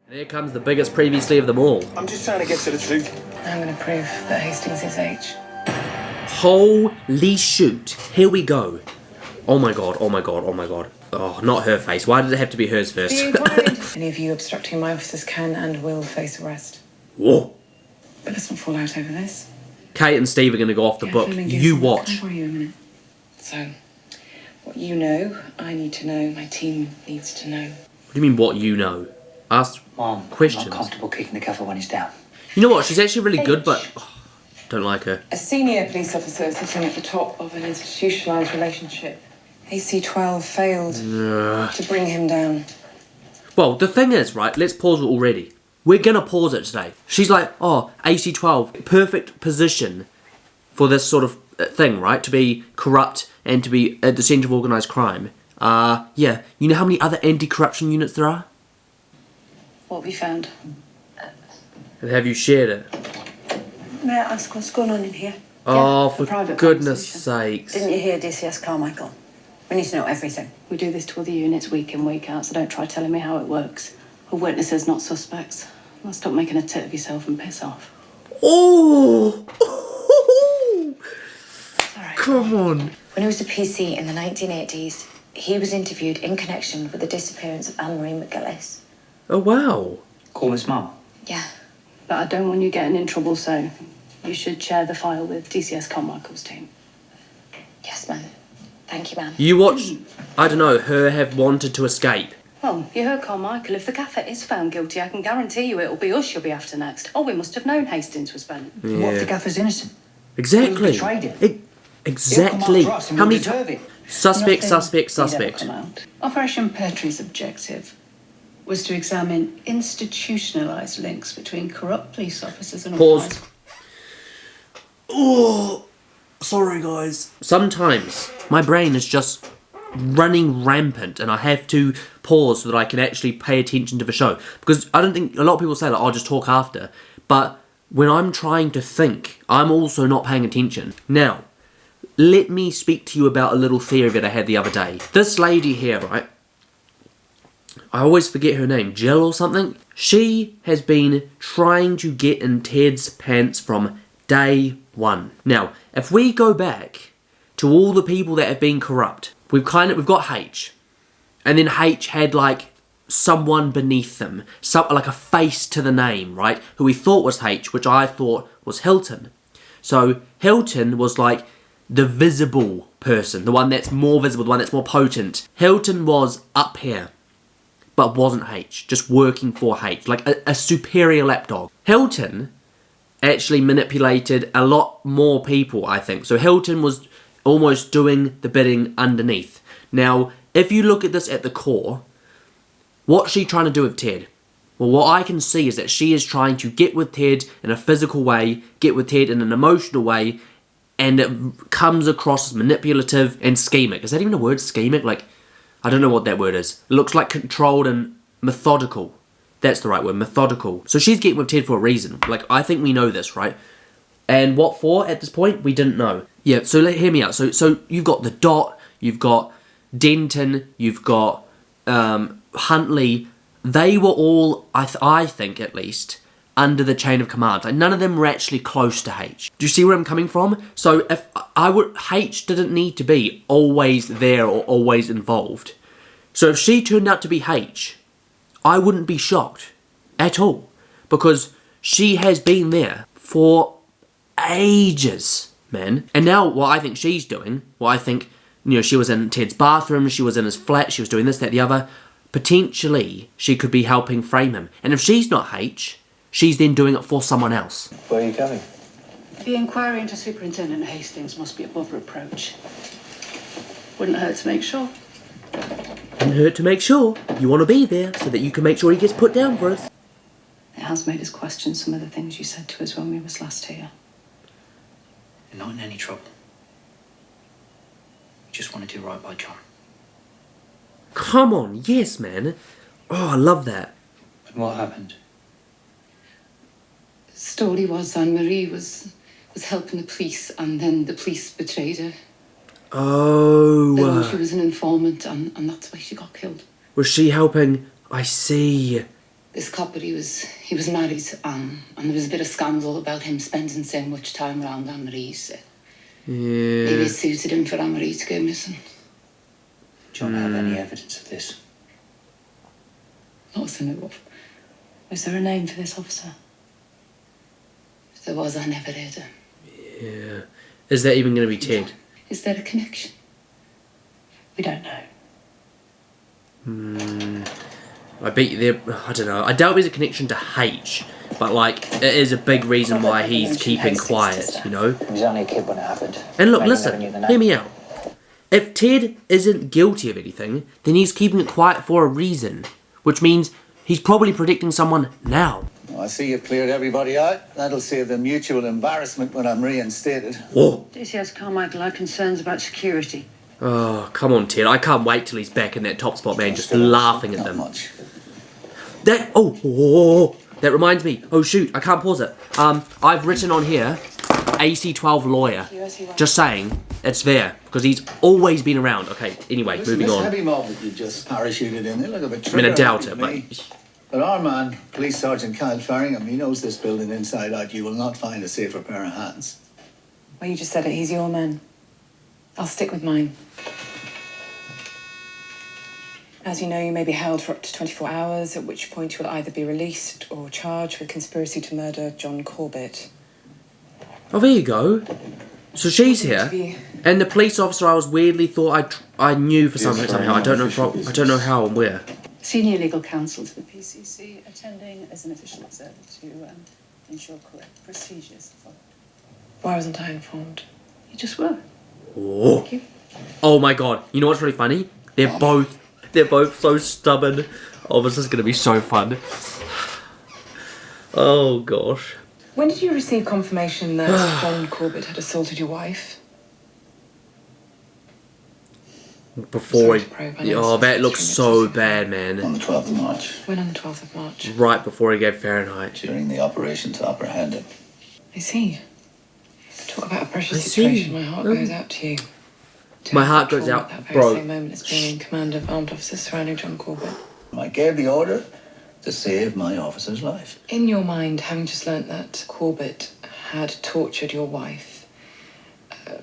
And here comes the biggest previously of them all. I'm just trying to get to the truth. I'm going to prove that Hastings is H. Holy shoot. Here we go. Oh my god, oh my god, oh my god. Oh, not her face. Why did it have to be hers first? Any of you obstructing my officers can and will face arrest. Whoa. But let's not fall out over this. Kate and Steve are going to go off the book. You watch. Can I borrow you a minute? So, what you know, I need to know, my team needs to know. What do you mean, what you know? Ask questions. I'm not comfortable kicking the cover when he's down. You know what? She's actually really good, but don't like her. A senior police officer is sitting at the top of an institutionalised relationship. AC-12 failed to bring him down. Well, the thing is, right, let's pause it already. We're going to pause it today. She's like, oh, AC-12, perfect position for this sort of thing, right? To be corrupt and to be at the centre of organised crime. Yeah. You know how many other anti-corruption units there are? What have you found? And have you shared it? May I ask what's going on in here? Oh, for goodness sakes. Didn't you hear DCS Carmichael? We need to know everything. We do this to other units week in, week out, so don't try telling me how it works. We're witnesses, not suspects. Now stop making a tit of yourself and piss off. Oh! Sorry. Come on. When he was a PC in the 1980s, he was interviewed in connection with the disappearance of Anne-Marie McGillis. Oh, wow. Call Miss Mum. Yeah. But I don't want you getting in trouble, so you should share the file with DCS Carmichael's team. Yes, ma'am. Thank you, ma'am. You watch, I don't know, her have wanted to escape. Well, you heard Carmichael. If the gaffer is found guilty, I can guarantee you it'll be us you'll be after next. Oh, we must have known Hastings was bent. Yeah. What if the gaffer's innocent? Exactly. Who betrayed him? Exactly. He'll come after us and How we'll many deserve it. Suspect, Nothing suspect, did suspect. ever come out. Operation Petrie's objective was to examine institutionalised links between corrupt police officers and Pause. Oh, sorry guys. Sometimes my brain is just running rampant and I have to pause so that I can actually pay attention to the show. Because I don't think, a lot of people say like, I'll just talk after. But when I'm trying to think, I'm also not paying attention. Now, let me speak to you about a little theory that I had the other day. This lady here, right? I always forget her name, Jill or something. She has been trying to get in Ted's pants from day one. Now, if we go back to all the people that have been corrupt, we've got H. And then H had like someone beneath them, like a face to the name, right? Who we thought was H, which I thought was Hilton. So Hilton was like the visible person, the one that's more visible, the one that's more potent. Hilton was up here, but wasn't H, just working for H, like a superior lapdog. Hilton actually manipulated a lot more people, I think. So Hilton was almost doing the bidding underneath. Now, if you look at this at the core, what's she trying to do with Ted? Well, what I can see is that she is trying to get with Ted in a physical way, get with Ted in an emotional way, and it comes across as manipulative and schemic. Is that even a word, schemic? Like, I don't know what that word is. It looks like controlled and methodical. That's the right word, methodical. So she's getting with Ted for a reason. Like, I think we know this, right? And what for at this point? We didn't know. Yeah, so hear me out. So you've got the Dot, you've got Denton, you've got Huntley. They were all, I think at least, under the chain of command. Like, none of them were actually close to H. Do you see where I'm coming from? So if H didn't need to be always there or always involved. So if she turned out to be H, I wouldn't be shocked at all, because she has been there for ages, man. And now what I think she's doing, what I think, you know, she was in Ted's bathroom, she was in his flat, she was doing this, that, the other. Potentially, she could be helping frame him. And if she's not H, she's then doing it for someone else. Where are you going? The inquiry into Superintendent Hastings must be above reproach. Wouldn't hurt to make sure. Wouldn't hurt to make sure. You want to be there so that you can make sure he gets put down for us. It has made us question some of the things you said to us when we was last here. You're not in any trouble. You just want to do right by John. Come on, yes, man. Oh, I love that. And what happened? The story was Anne-Marie was helping the police, and then the police betrayed her. Oh. Then she was an informant, and that's why she got killed. Was she helping? I see. This couple, he was married, and there was a bit of scandal about him spending so much time around Anne-Marie. So maybe it suited him for Anne-Marie to go missing. John have any evidence of this? Not as I know of. Was there a name for this officer? If there was, I never heard him. Yeah. Is that even going to be Ted? Is there a connection? We don't know. I bet you there. I don't know. I doubt there's a connection to H, but like it is a big reason why he's keeping quiet. You know. He was only a kid when it happened. And look, Maybe listen. never knew the Hear name. me out. If Ted isn't guilty of anything, then he's keeping it quiet for a reason, which means he's probably predicting someone now. I see you've cleared everybody out. That'll save the mutual embarrassment when I'm reinstated. Oh. DCS Carmichael had concerns about security. Oh, come on, Ted. I can't wait till he's back in that top spot, man, just laughing at Not them. much. That that reminds me. Oh shoot, I can't pause it. I've written on here AC12 lawyer. Just saying, it's there because he's always been around. Okay, anyway, Listen, moving this on. heavy mob that you just parachuted in, they look a bit I mean, I trigger doubt happy it, to but me. But our man, Police Sergeant Kyle Faringham, he knows this building inside out. You will not find a safer pair of hands. Well, you just said it. He's your man. I'll stick with mine. As you know, you may be held for up to 24 hours, at which point you will either be released or charged with conspiracy to murder John Corbett. Oh, there you go. So she's here, and the police officer I was weirdly thought I knew for something somehow. I don't know how and where. Senior legal counsel to the PCC, attending as an official observer to ensure correct procedures are followed. Why wasn't I informed? You just were. Oh. Oh my god! You know what's really funny? They're both so stubborn. Oh, this is gonna be so fun. Oh gosh. When did you receive confirmation that John Corbett had assaulted your wife? Before Sorry he, to probe, I know oh, it's that looks so bad, On man. the 12th of March, When on the 12th of March? Right before he gave Fahrenheit. during the operation to apprehend him. I see. Talk about a precious I see. situation. My heart goes out to you. My heart goes out, That very bro. same moment as being in command of armed officers surrounding John Corbett. I gave the order to save my officer's life. In your mind, having just learnt that Corbett had tortured your wife,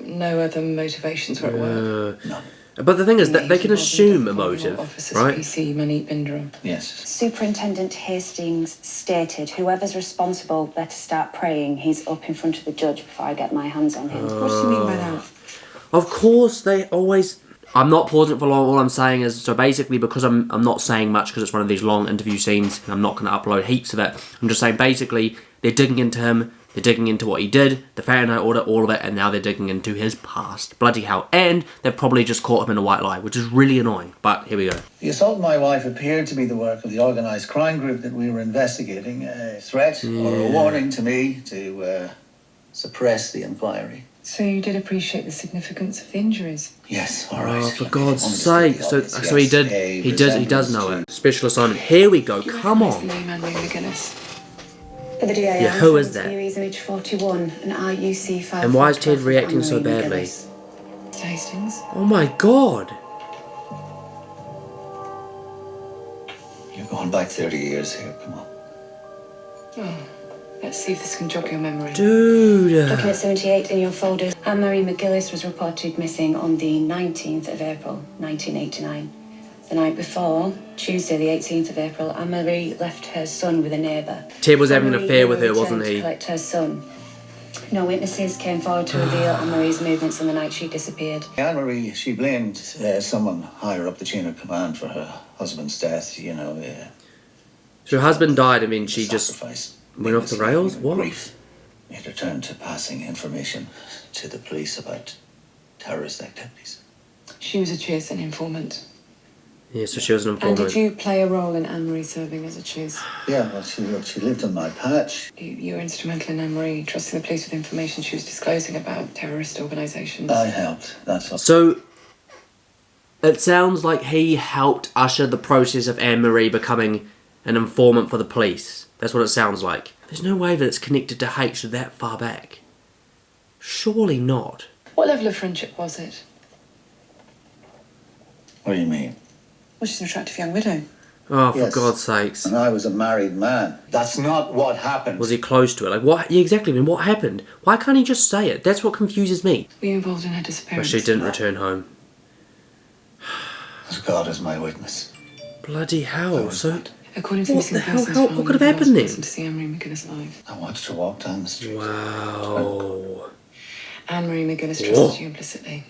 no other motivations were at work. None. But the thing is that they can assume a Officers motive, right? PC Manit Bindra. Yes. Superintendent Hastings stated, whoever's responsible better start praying he's up in front of the judge before I get my hands on him. What do you mean by that? Of course, they always. I'm not pausing it for long. All I'm saying is, so basically, because I'm not saying much because it's one of these long interview scenes, and I'm not going to upload heaps of it. I'm just saying basically they're digging into him. They're digging into what he did, the Fahrenheit order, all of it, and now they're digging into his past. Bloody hell. And they've probably just caught him in a white lie, which is really annoying. But here we go. The assault on my wife appeared to be the work of the organised crime group that we were investigating. A threat or a warning to me to suppress the inquiry. So you did appreciate the significance of the injuries? Yes, all right. Oh, for Look, God's honestly, sake. So obvious, he yes, did. a He does know resemblance it. Special assignment. Here we go. Come Recognise on. the name Anne-Marie McGuinness. For the DA, Yeah, I'm who is showing to that? you is image 41 and RUC 5. And why is Ted reacting so badly? Mr. Hastings. Oh my God. You're going back 30 years here. Come on. Oh, let's see if this can jog your memory. Dude. Looking at 78 in your folders, Anne-Marie McGillis was reported missing on the 19th of April, 1989. The night before, Tuesday the 18th of April, Anne-Marie left her son with a neighbour. Ted was having an Anne-Marie affair with her, returned wasn't to he? collect her son. No witnesses came forward to reveal Anne-Marie's movements on the night she disappeared. Anne-Marie, she blamed someone higher up the chain of command for her husband's death, you know. So her husband died and then she just sacrifice. went off the rails? What? Grief. It returned to passing information to the police about terrorist activities. She was a Cheers informant. Yeah, so she was an And informant. did you play a role in Anne-Marie serving as a Cheers? Yeah, well, she lived on my patch. You were instrumental in Anne-Marie trusting the police with information she was disclosing about terrorist organisations. I helped. That's all. So it sounds like he helped usher the process of Anne-Marie becoming an informant for the police. That's what it sounds like. There's no way that it's connected to H that far back. Surely not. What level of friendship was it? What do you mean? Well, she's an attractive young widow. Oh, for Yes. God's sakes. And I was a married man. That's not what happened. Was he close to it? Like, what? Yeah, exactly. I mean, what happened? Why can't he just say it? That's what confuses me. Were you involved in her But disappearance? she didn't return home. As God is my witness. Bloody hell. So, According to What missing the hell- persons how- file, what could have you were the happened last then? person to see Anne-Marie McGillis alive. I watched her walk down the street. wow. Anne-Marie McGillis Whoa. trusted you implicitly.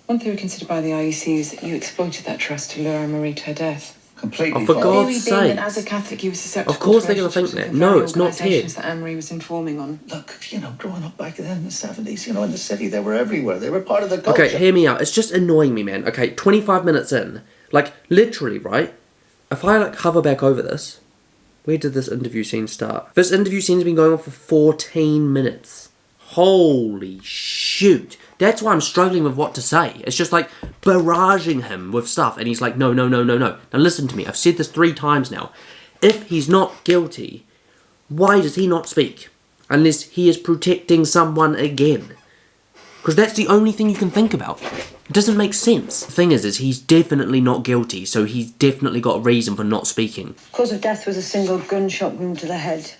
One theory considered by the IEC is that you exploited that trust to lure Anne-Marie to her death. Completely Oh, for false. God's Theory being that sakes. as a Catholic you were susceptible Of course to they're gonna think relationships that. with No, very it's not Ted. organisations that Anne-Marie was informing on. Look, growing up back then in the 70s, in the city, they were everywhere. They were part of the culture. Okay, hear me out. It's just annoying me, man. Okay, 25 minutes in. Like, literally, right? If I, like, hover back over this, where did this interview scene start? This interview scene's been going on for 14 minutes. Holy shoot. That's why I'm struggling with what to say. It's just like barraging him with stuff, and he's like, no. Now listen to me. I've said this 3 times now. If he's not guilty, why does he not speak? Unless he is protecting someone again. Because that's the only thing you can think about. It doesn't make sense. The thing is he's definitely not guilty, so he's definitely got a reason for not speaking. Cause of death was a single gunshot wound to the head.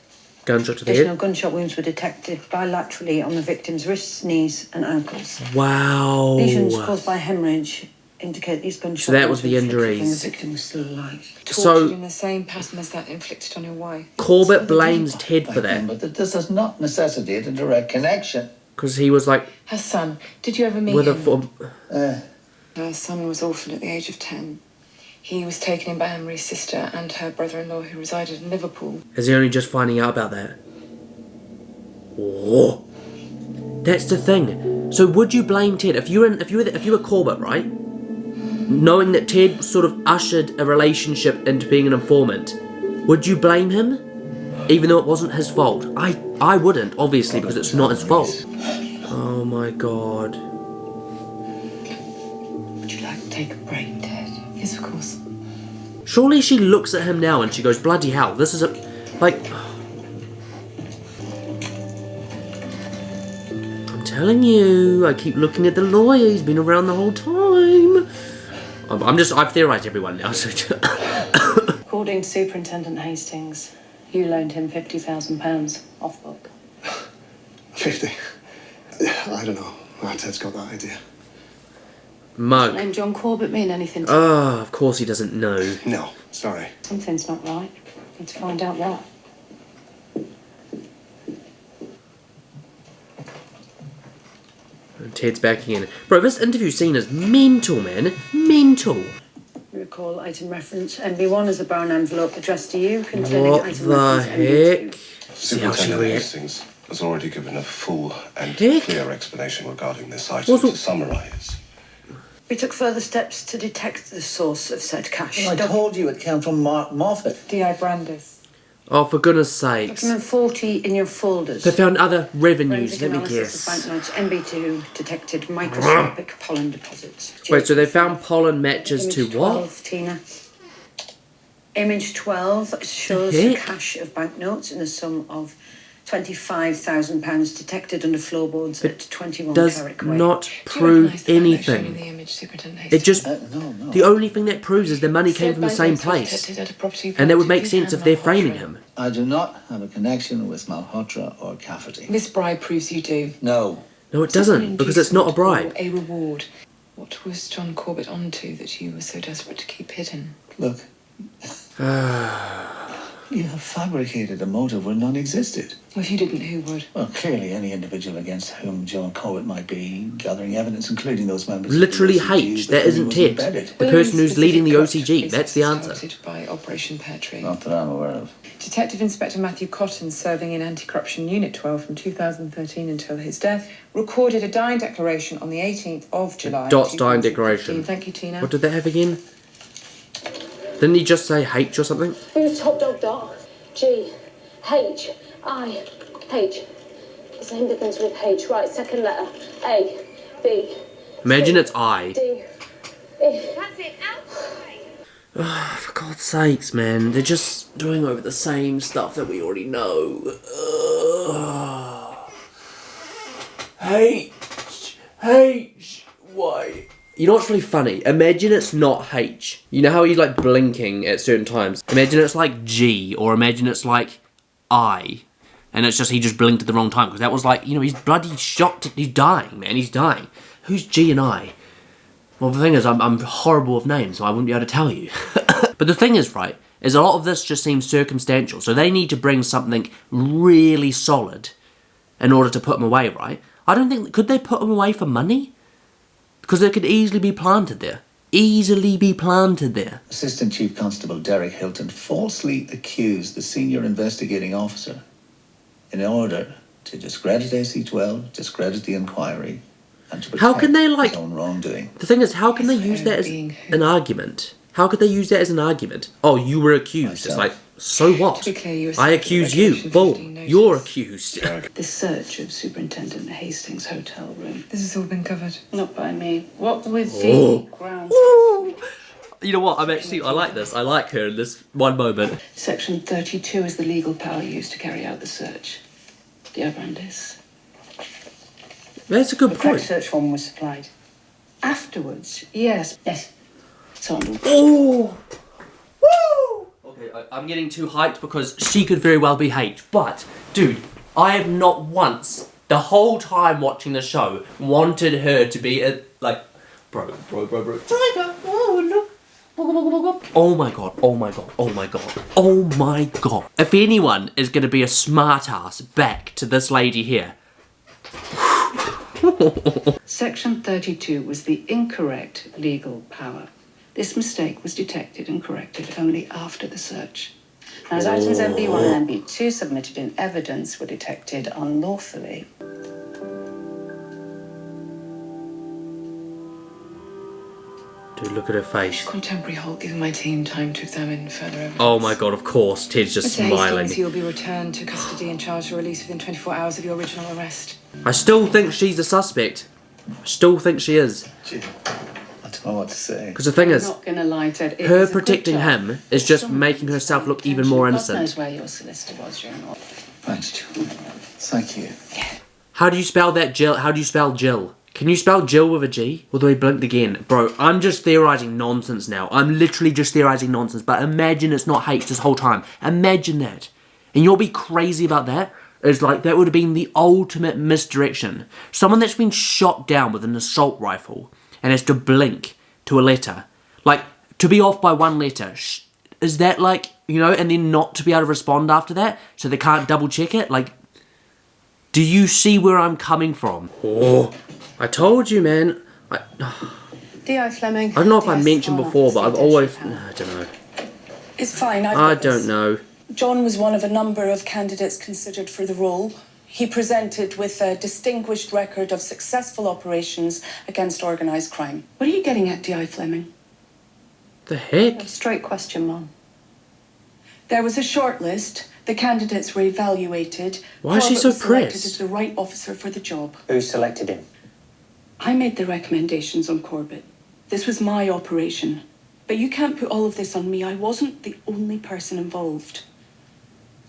Gunshot to the Additional head? gunshot wounds were detected bilaterally on the victim's wrists, knees, and ankles. Wow. Lesions caused by hemorrhage indicate these gunshots. So that was the injuries. When the victim was still alive. Tortured So- in the same pattern as that inflicted on your wife. Corbett blames Ted for that. But this does not necessitate a direct connection. Because he was like, Her son, did you ever meet with a him? form. Her son was orphaned at the age of 10. He was taken in by Anne-Marie's sister and her brother-in-law who resided in Liverpool. Is he only just finding out about that? Oh. That's the thing. So would you blame Ted if you were Corbett, right? Knowing that Ted sort of ushered a relationship into being an informant, would you blame him? Even though it wasn't his fault. I wouldn't, obviously, because it's not his fault. Oh my god. Would you like to take a break, Ted? Yes, of course. Surely she looks at him now and she goes, bloody hell, this is a... Like... I'm telling you, I keep looking at the lawyer, he's been around the whole time. I've theorised everyone now, so... According to Superintendent Hastings, you loaned him £50,000 off book. 50? I don't know. Ted's got that idea. Mug. Name John Corbett mean anything to you? Oh, of course he doesn't know. No, sorry. Something's not right. Need to find out what. And Ted's back again. Bro, this interview scene is mental, man. Mental. You recall item reference MB1 as a brown envelope addressed to you containing What item the reference heck? MB2. See how she Superintendent reacts. Hastings has already given a full and Heck? clear explanation regarding this item. Also- To summarise, We took further steps to detect the source of said cash. I told you it came from Mark Moffat. D.I. Brandis. Oh, for goodness sakes. Document 40 in your folders. They found other revenues, Forensic let me analysis guess. of banknotes MB2 detected microscopic pollen deposits. Wait, so they found pollen matches Image to 12, what? Tina. Image 12 shows The a heck? cache of banknotes in the sum of £25,000 detected under floorboards at 21 Does Carrick Way. not Do you prove recognise the banknote shown in anything. the image, Superintendent It Hastings? just... No. The only thing that proves is the money came Said from the same banknotes were place. detected at a property And that would vault make in sense if Hanlon, they're framing Oxford. him. I do not have a connection with Malhotra or Cafferty. This bribe proves you do. No. No, it doesn't, because it's not a bribe. Or a reward. What was John Corbett onto that you were so desperate to keep hidden? Look. You have fabricated a motive where none existed. Well, if you didn't, who would? Well, clearly any individual against whom John Corbett might be gathering evidence, including those members Literally of the OCG, H, with that whom he isn't was Ted. embedded. The person who's leading the OCG, that's the answer. Targeted by Operation Pear Tree. Not that I'm aware of. Detective Inspector Matthew Cotton, serving in Anti-Corruption Unit 12 from 2013 until his death, recorded a dying declaration on the 18th of July. Dot's dying 2015. declaration. Thank you, Tina. What did they have again? Didn't he just say H or something? Who's top dog dot? G, H, I, H. It's the same begins with H. Right, second letter. A, B. Imagine C, it's I. D, E. That's it, out. For God's sakes, man. They're just doing over the same stuff that we already know. H, Y, You know what's really funny? Imagine it's not H. You know how he's like blinking at certain times? Imagine it's like G, or imagine it's like I. And it's just, he just blinked at the wrong time. Because that was like, you know, he's bloody shocked. He's dying, man. He's dying. Who's G and I? Well, the thing is, I'm horrible with names, so I wouldn't be able to tell you. But the thing is, right, is a lot of this just seems circumstantial. So they need to bring something really solid in order to put him away, right? I don't think, could they put him away for money? Because it could easily be planted there. Easily be planted there. Assistant Chief Constable Derek Hilton falsely accused the senior investigating officer in order to discredit AC12, discredit the inquiry, and to How can they, like, his own wrongdoing. The thing is, how can they use that as an argument? How could they use that as an argument? Oh, you were accused. It's like, so what? To be clear, you were I accuse you. Regulation Bull, 15 notice. you're accused. The search of Superintendent Hastings' hotel room. This has all been covered. Not by me. What with Oh. the ground? You know what? I like this. I like her in this one moment. Section 32 is the legal power used to carry out the search. Do you understand this? That's a good The correct point. search form was supplied. Afterwards, yes. Yes. So on. Oh! Woo! Okay, I'm getting too hyped because she could very well be H. But, dude, I have not once, the whole time watching the show, wanted her to be a, like, bro. Tiger, oh look. Oh my god, oh my god, oh my god, oh my god. If anyone is going to be a smartass back to this lady here. Section 32 was the incorrect legal power. This mistake was detected and corrected only after the search. As items MB1 and MB2 submitted in evidence were detected unlawfully. Dude, look at her face. Contemporary halt, giving my team time to examine further evidence. Oh my god, of course. Ted's just Mr. smiling. Hastings, you'll be returned to custody and charged for release within 24 hours of your original arrest. I still think she's a suspect. I still think she is. Gee, I don't know what to say. Because the thing I'm is, not going to lie, Ted. It her was a good protecting job. him is just Someone making was herself look paying even more attention. God innocent. knows where your solicitor was during all. Thanks, Joe. Thank you. How do you spell that Jill? How do you spell Jill? Can you spell Jill with a G? Although he blinked again. Bro, I'm just theorising nonsense now. I'm literally just theorising nonsense. But imagine it's not H this whole time. Imagine that. And you'll be crazy about that. It's like, that would have been the ultimate misdirection. Someone that's been shot down with an assault rifle and has to blink to a letter. Like, to be off by one letter. Is that like, you know, and then not to be able to respond after that? So they can't double check it? Like, do you see where I'm coming from? Oh, I told you, man. D.I. Fleming. I don't know if I mentioned before, but I've always... I don't know. It's fine, I've I got this. don't know. John was one of a number of candidates considered for the role. He presented with a distinguished record of successful operations against organised crime. What are you getting at, D.I. Fleming? The heck? Straight question, Mum. There was a shortlist. The candidates were evaluated. Why is she Corbett so was selected pressed? as the right officer for the job. Who selected him? I made the recommendations on Corbett. This was my operation. But you can't put all of this on me. I wasn't the only person involved.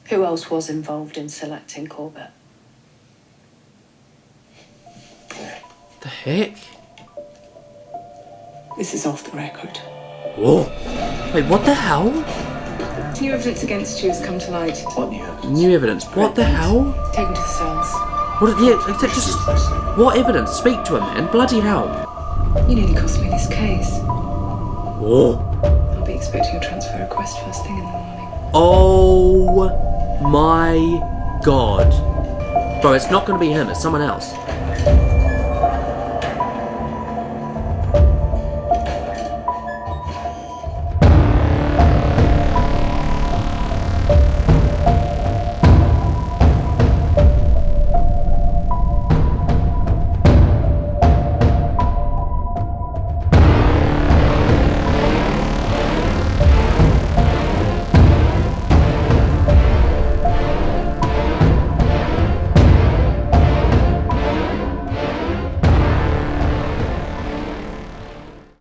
Who else was involved in selecting Corbett? The heck? This is off the record. Whoa. Wait, what the hell? New evidence against you has come to light. What new evidence? New evidence. What the hell? Taken to the cells. What? Yeah, except just... What evidence? Speak to him, man. Bloody hell. You nearly cost me this case. Whoa. I'll be expecting a transfer request first thing in the morning. Oh my god. Bro, it's not going to be him. It's someone else.